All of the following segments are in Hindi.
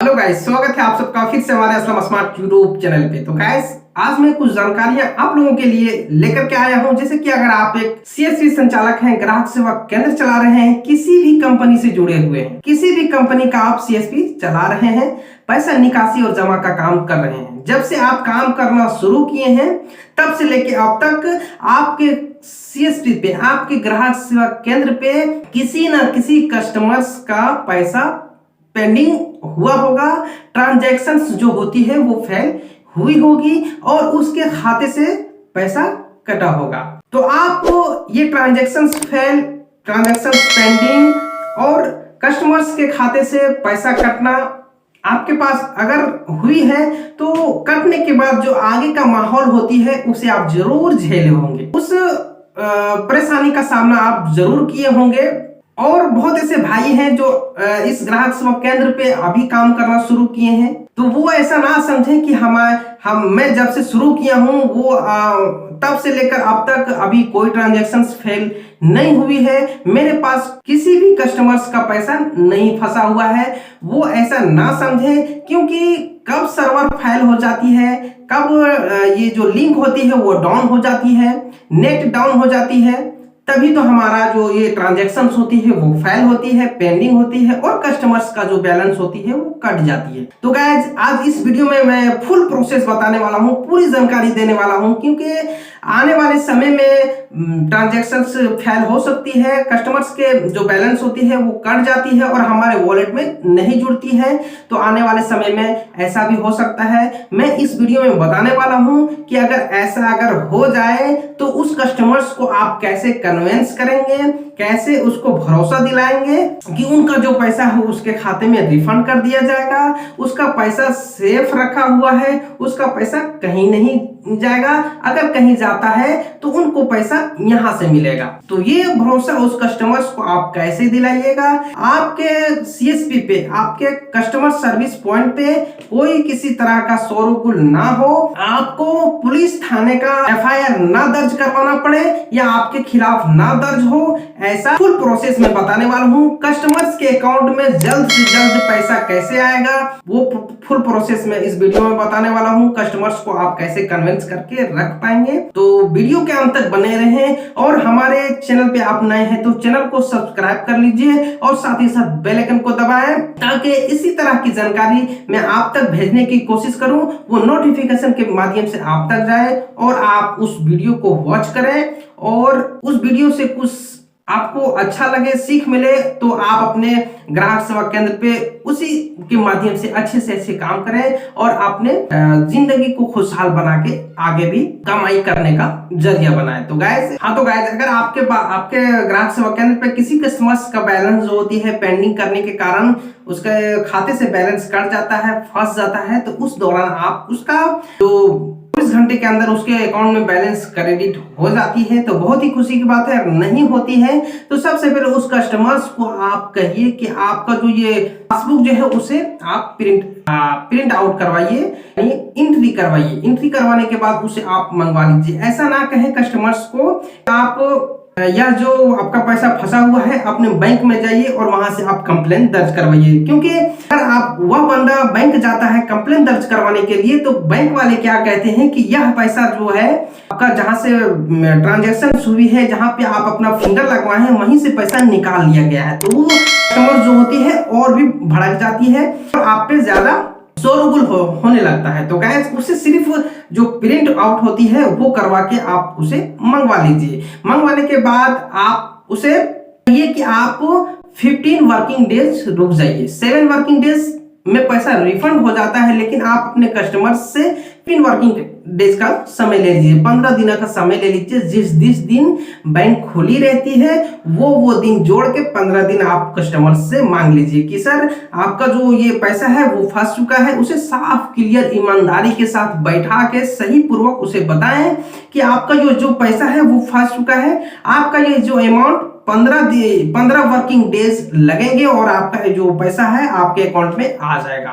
हेलो गाइस, स्वागत है आप सबका फिर से हमारे असलम स्मार्ट यूट्यूब चैनल पे। तो गाइस, आज मैं कुछ जानकारियां आप लोगों के लिए लेकर के आया हूं। जैसे कि अगर आप एक सीएसपी संचालक हैं, ग्राहक सेवा केंद्र चला रहे हैं, किसी भी कंपनी से जुड़े हुए हैं, किसी भी कंपनी का आप सीएसपी चला रहे हैं, पैसा निकासी और जमा का काम कर रहे हैं, जब से आप काम करना शुरू किए हैं तब से लेके अब तक आपके सीएसपी पे, आपके ग्राहक सेवा केंद्र पे किसी ना किसी कस्टमर्स का पैसा पेंडिंग हुआ होगा। ट्रांजैक्शंस जो होती है वो फेल हुई होगी और उसके खाते से पैसा कटा होगा। तो आपको ये ट्रांजैक्शंस फेल, ट्रांजैक्शंस पेंडिंग और कस्टमर्स के खाते से पैसा कटना आपके पास अगर हुई है तो कटने के बाद जो आगे का माहौल होती है उसे आप जरूर झेले होंगे, उस परेशानी का सामना आप जरूर किए होंगे। और बहुत ऐसे भाई हैं जो इस ग्राहक सेवा केंद्र पे अभी काम करना शुरू किए हैं, तो वो ऐसा ना समझें कि मैं जब से शुरू किया हूं वो तब से लेकर अब तक अभी कोई ट्रांजैक्शंस फेल नहीं हुई है, मेरे पास किसी भी कस्टमर्स का पैसा नहीं फंसा हुआ है। वो ऐसा ना समझे, क्योंकि कब सर्वर फेल हो जाती है, कब ये जो लिंक होती है वो डाउन हो जाती है, नेट डाउन हो जाती है, तभी तो हमारा जो ये ट्रांजैक्शंस होती है वो फेल होती है, पेंडिंग होती है और कस्टमर्स का जो बैलेंस होती है वो कट जाती है। तो गाइज, आज इस वीडियो में मैं फुल प्रोसेस बताने वाला हूं, पूरी जानकारी देने वाला हूं, क्योंकि आने वाले समय में ट्रांजैक्शंस फेल हो सकती है, कस्टमर्स के जो बैलेंस होती है वो कट जाती है और हमारे वॉलेट में नहीं जुड़ती है। तो आने वाले समय में ऐसा भी हो सकता है। मैं इस वीडियो में बताने वाला हूं कि अगर हो जाए तो उस कस्टमर्स को आप कैसे कन्विंस करेंगे, कैसे उसको भरोसा दिलाएंगे कि उनका जो पैसा है उसके खाते में रिफंड कर दिया जाएगा, उसका पैसा सेफ रखा हुआ है, उसका पैसा कहीं नहीं जाएगा, अगर कहीं जाता है तो उनको पैसा यहां से मिलेगा। तो ये भरोसा उस कस्टमर्स को आप कैसे दिलाइएगा। आपके सीएसपी पे, आपके कस्टमर सर्विस पॉइंट पे कोई किसी तरह का शोरगुल ना हो, आपको पुलिस थाने का एफआईआर ना दर्ज करवाना पड़े या आपके खिलाफ ना दर्ज हो, ऐसा फुल प्रोसेस में बताने वाला हूं। कस्टमर्स के अकाउंट में जल्द से जल्द पैसा कैसे आएगा वो फुल प्रोसेस में इस वीडियो में बताने वाला हूं। कस्टमर्स को आप कैसे कन्विंस करके रख पाएंगे, तो वीडियो के अंत तक बने रहें। और हमारे चैनल पे आप नए हैं तो चैनल को सब्सक्राइब कर लीजिए और साथ ही साथ बेल आइकन को दबाएं, ताकि इसी तरह की जानकारी मैं आप तक भेजने की कोशिश करूं, वो नोटिफिकेशन के माध्यम से आप तक जाए और आप उस वीडियो को वॉच करें और उस वीडियो से कुछ आपको अच्छा लगे, सीख मिले, तो आप अपने ग्राहक सेवा केंद्र पे उसी के माध्यम से अच्छे काम करें और अपने जिंदगी को खुशहाल बना के आगे भी कमाई करने का जरिया बनाएं। तो गाइस, अगर आपके ग्राहक सेवा केंद्र पे किसी कस्टमर्स का बैलेंस जो होती है पेंडिंग करने के कारण उसके खाते से बैलेंस कट जाता है, फंस जाता है, तो उस दौरान आप उसका जो 24 घंटे के अंदर उसके अकाउंट में बैलेंस क्रेडिट हो जाती है, तो बहुत ही खुशी की बात है। नहीं होती है तो सबसे पहले उस कस्टमर्स को आप कहिए कि आपका जो ये पासबुक जो है उसे आप प्रिंट आउट करवाइए, एंट्री करवाइए। एंट्री करवाने के बाद उसे आप मंगवा लीजिए। ऐसा ना कहें कस्टमर्स को आप या जो आपका पैसा फंसा हुआ है अपने बैंक में जाइए और वहां से आप कंप्लेन दर्ज करवाइए, क्योंकि अगर आप वह बंदा बैंक जाता है कंप्लेन दर्ज करवाने के लिए तो बैंक वाले क्या कहते हैं कि यह पैसा जो है आपका जहां से ट्रांजैक्शन हुई है, जहां पे आप अपना फिंगर लगवाए हैं वहीं से पैसा निकाल लिया गया है, तो वो कस्टमर जो होती है और भी भड़क जाती है और आप पे ज्यादा शोरगुल होने लगता है। तो गाइस, उसे सिर्फ जो प्रिंट आउट होती है वो करवा के आप उसे मंगवा लीजिए। मंगवाने के बाद आप उसे कहिए कि आप 15 वर्किंग डेज रुक जाइए। 7 वर्किंग डेज में पैसा रिफंड हो जाता है, लेकिन आप अपने कस्टमर से 3 वर्किंग डेज का समय ले लीजिए, 15 दिन का समय ले लीजिए। जिस दिन बैंक खुली रहती है वो दिन जोड़ के 15 दिन आप कस्टमर से मांग लीजिए कि सर आपका जो ये पैसा है वो फंस चुका है। उसे साफ क्लियर ईमानदारी के साथ बैठा के सही पूर्वक उसे बताएं कि आपका जो पैसा है वो फंस चुका है, आपका ये जो अमाउंट 15 वर्किंग डेज लगेंगे और आपका जो पैसा है आपके अकाउंट में आ जाएगा।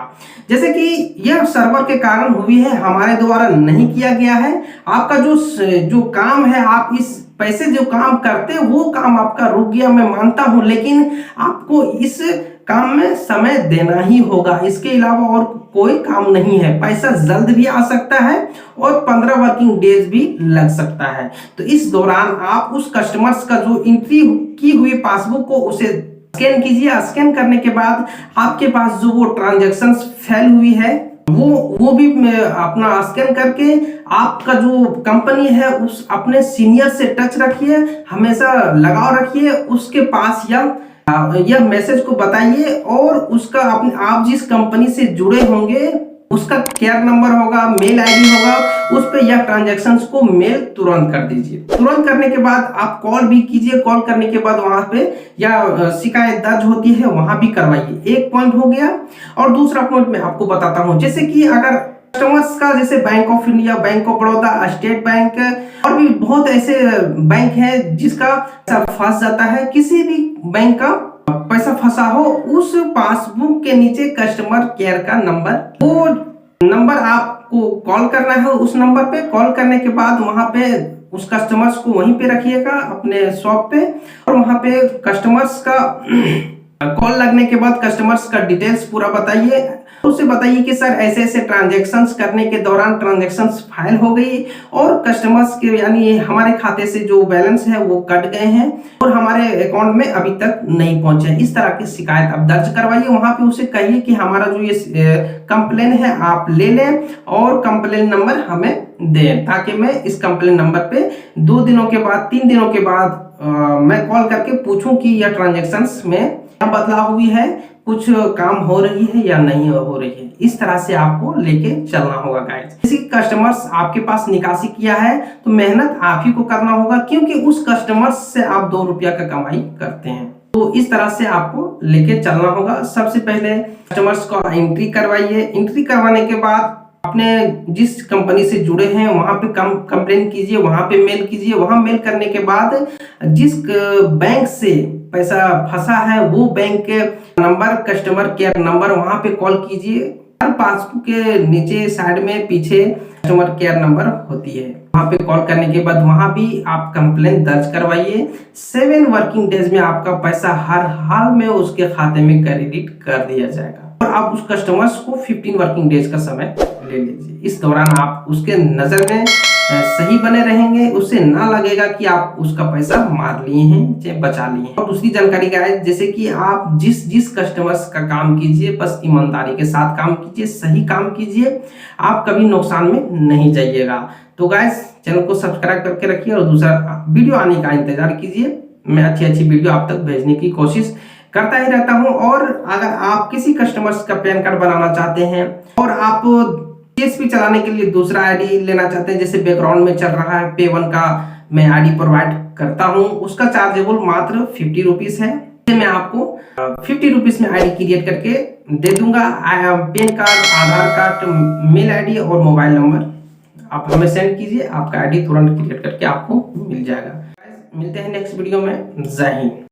जैसे कि यह सर्वर के कारण हुई है, हमारे द्वारा नहीं किया गया है। आपका जो काम है, आप इस पैसे जो काम करते वो काम आपका रुक गया, मैं मानता हूं, लेकिन आपको इस काम में समय देना ही होगा, इसके अलावा और कोई काम नहीं है। पैसा जल्द भी आ सकता है और 15 वर्किंग डेज भी लग सकता है। तो इस दौरान आप उस कस्टमर्स का जो एंट्री की हुई पासबुक को उसे स्कैन कीजिए। स्कैन करने के बाद आपके पास जो वो ट्रांजैक्शंस फेल हुई है वो भी अपना स्कैन करके आपका जो कंपनी है उस अपने सीनियर से टच रखिए, हमेशा लगाव रखिए उसके पास, यह मैसेज को बताइए और उसका आप जिस कंपनी से जुड़े होंगे उसका केयर नंबर होगा, मेल आईडी होगा, उस पे यह ट्रांजैक्शंस को मेल तुरंत कर दीजिए। तुरंत करने के बाद आप कॉल भी कीजिए। कॉल करने के बाद वहां पे या शिकायत दर्ज होती है वहां भी करवाइए। एक पॉइंट हो गया। और दूसरा पॉइंट मैं आपको बताता हूं, जैसे कि अगर कस्टमर्स का जैसे bank of India, bank of Baroda, state bank और भी बहुत ऐसे बैंक है जिसका फंस जाता है, किसी भी बैंक का पैसा फंसा हो, उस पासबुक के नीचे कस्टमर केयर का नंबर, वो नंबर आपको कॉल करना है। उस नंबर पे कॉल करने के बाद वहां पे उस कस्टमर्स को वहीं पे रखिएगा अपने शॉप पे, और वहां पे कस्टमर्स का कॉल लगने के बाद कस्टमर्स का डिटेल्स पूरा बताइए। उससे बताइए कि सर ऐसे ऐसे ट्रांजैक्शंस करने के दौरान ट्रांजैक्शंस फाइल हो गई और कस्टमर्स के यानी हमारे खाते से जो बैलेंस है वो कट गए हैं और हमारे अकाउंट में अभी तक नहीं पहुंचे। इस तरह की शिकायत आप दर्ज करवाइए। वहां पे उसे कहिए कि हमारा जो ये कंप्लेन है आप ले लें और कंप्लेन नंबर हमें दें, ताकि मैं इस कंप्लेन नंबर पे 2 दिनों के बाद 3 दिनों के बाद मैं कॉल करके पूछूं कि यह ट्रांजैक्शंस में क्या बदलाव हुई है, कुछ काम हो रही है या नहीं हो रही है। इस तरह से आपको लेके चलना होगा गाइस। किसी कस्टमर्स आपके पास निकासी किया है तो मेहनत आप ही को करना होगा, क्योंकि उस कस्टमर्स से आप 2 रुपया का कमाई करते हैं। तो इस तरह से आपको लेके चलना होगा। सबसे पहले कस्टमर्स को एंट्री करवाइए। एंट्री करवाने के बाद अपने जिस कंपनी से जुड़े हैं वहां पे कंप्लेन कीजिए, वहां पे मेल कीजिए। वहां मेल करने के बाद जिस बैंक से पैसा फंसा है वो बैंक के नंबर, कस्टमर केयर नंबर, वहां पे कॉल कीजिए। हर पासबुक के नीचे साइड में पीछे कस्टमर केयर नंबर होती है, वहां पे कॉल करने के बाद वहां भी आप कंप्लेन दर्ज करवाइए। 7 वर्किंग डेज में आपका पैसा हर हाल में उसके खाते में क्रेडिट कर दिया जाएगा। और आप उस कस्टमर्स को 15 वर्किंग डेज का समय ले लीजिए। इस दौरान आप उसके नजर में सही बने रहेंगे, उससे ना लगेगा कि आप उसका पैसा मार लिए हैं चाहे बचा लिए हैं। और दूसरी जानकारी क्या है, जैसे कि आप जिस कस्टमर्स का काम कीजिए बस ईमानदारी के साथ काम कीजिए, सही काम कीजिए, आप कभी नुकसान में नहीं जाइएगा। तो गाइस चैनल को सब्सक्राइब करके रखिए और दूसरा वीडियो आने का इंतजार कीजिए। मैं अच्छी वीडियो आप तक भेजने की कोशिश करता ही रहता हूं। और अगर आप किसी कस्टमर्स का पैन कार्ड बनाना चाहते हैं और आप CSP चलाने के लिए दूसरा आईडी लेना चाहते हैं, जैसे बैकग्राउंड में चल रहा है पे 1 का मैं आईडी प्रोवाइड करता हूं, उसका चार्जेबल मात्र 50 रुपीज है। मैं आपको 50 रुपीज में आईडी क्रिएट करके दे दूंगा। पैन कार्ड, आधार कार्ड, मेल आईडी और मोबाइल नंबर आप हमें सेंड कीजिए, आपका आईडी तुरंत क्रिएट करके आपको मिल जाएगा। मिलते हैं नेक्स्ट वीडियो में। जय हिंद।